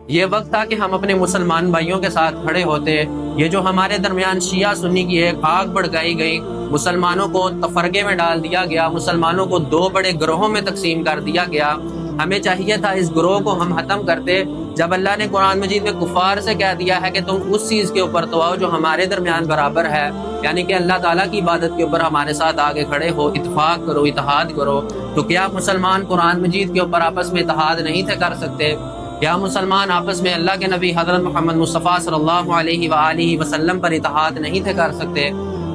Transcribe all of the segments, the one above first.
یہ وقت تھا کہ ہم اپنے مسلمان بھائیوں کے ساتھ کھڑے ہوتے۔ یہ جو ہمارے درمیان شیعہ سنی کی ایک آگ بھڑکائی گئی، مسلمانوں کو تفرقے میں ڈال دیا گیا، مسلمانوں کو دو بڑے گروہوں میں تقسیم کر دیا گیا، ہمیں چاہیے تھا اس گروہ کو ہم ختم کرتے۔ جب اللہ نے قرآن مجید میں کفار سے کہہ دیا ہے کہ تم اس چیز کے اوپر تو آؤ جو ہمارے درمیان برابر ہے، یعنی کہ اللہ تعالیٰ کی عبادت کے اوپر ہمارے ساتھ آگے کھڑے ہو، اتفاق کرو، اتحاد کرو، تو کیا مسلمان قرآن مجید کے اوپر آپس میں اتحاد نہیں تھے کر سکتے؟ کیا مسلمان آپس میں اللہ کے نبی حضرت محمد مصطفیٰ صلی اللہ علیہ وآلہ وسلم پر اتحاد نہیں تھے کر سکتے؟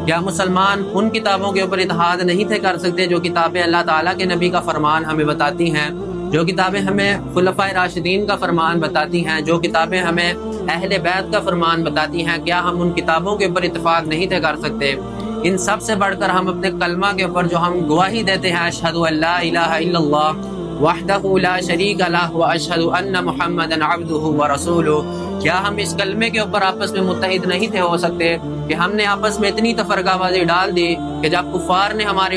کیا مسلمان ان کتابوں کے اوپر اتحاد نہیں تھے کر سکتے جو کتابیں اللہ تعالیٰ کے نبی کا فرمان ہمیں بتاتی ہیں، جو کتابیں ہمیں خلفائے راشدین کا فرمان بتاتی ہیں، جو کتابیں ہمیں اہل بیت کا فرمان بتاتی ہیں؟ کیا ہم ان کتابوں کے اوپر اتفاق نہیں تھے کر سکتے؟ ان سب سے بڑھ کر ہم اپنے کلمہ کے اوپر جو ہم گواہی دیتے ہیں، اشہد ان لا الہ الا اللہ وحدہ لا شریک لہ واشہد ان محمدا عبدہ ورسولہ، کیا ہم اس کلمے کے اوپر آپس میں متحد نہیں تھے ہو سکتے کہ ہم نے آپس میں اتنی تفرقہ بازی ڈال دی کہ جب کفار نے ہمارے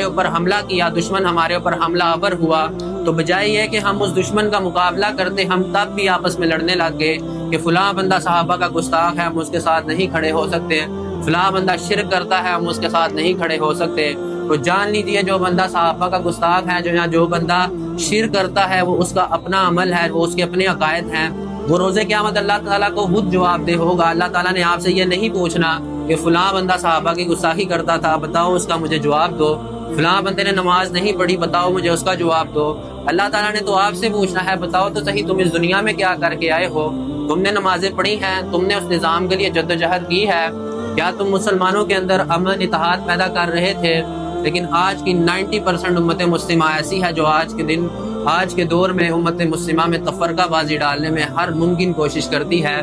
اوپر حملہ کیا، دشمن ہمارے اوپر حملہ آور ہوا، تو بجائے یہ کہ ہم اس دشمن کا مقابلہ کرتے، ہم تب بھی آپس میں لڑنے لگ گئے کہ فلاں بندہ صحابہ کا گستاخ ہے، ہم اس کے ساتھ نہیں کھڑے ہو سکتے، فلاں بندہ شرک کرتا ہے، ہم اس کے ساتھ نہیں کھڑے ہو سکتے۔ تو جان لیجئے جو بندہ صحابہ کا گستاخ ہے، جو بندہ شرک کرتا ہے، وہ اس کا اپنا عمل ہے، وہ اس کے اپنے عقائد ہیں، وہ روز قیامت اللہ تعالیٰ کو خود جواب دہ ہوگا۔ اللہ تعالیٰ نے آپ سے یہ نہیں پوچھنا کہ فلاں بندہ صحابہ کی گستاخی کرتا تھا، بتاؤ اس کا مجھے جواب دو، فلاں بندے نے نماز نہیں پڑھی، بتاؤ مجھے اس کا جواب دو۔ اللہ تعالیٰ نے تو آپ سے پوچھنا ہے، بتاؤ تو صحیح تم اس دنیا میں کیا کر کے آئے ہو؟ تم نے نمازیں پڑھی ہیں، تم نے اس نظام کے لیے جدوجہد کی ہے، کیا تم مسلمانوں کے اندر امن اتحاد پیدا کر رہے تھے؟ لیکن آج کی 90% امت مسلمہ ایسی ہے جو آج کے دور میں امت مسلمہ میں تفرقہ بازی ڈالنے میں ہر ممکن کوشش کرتی ہے۔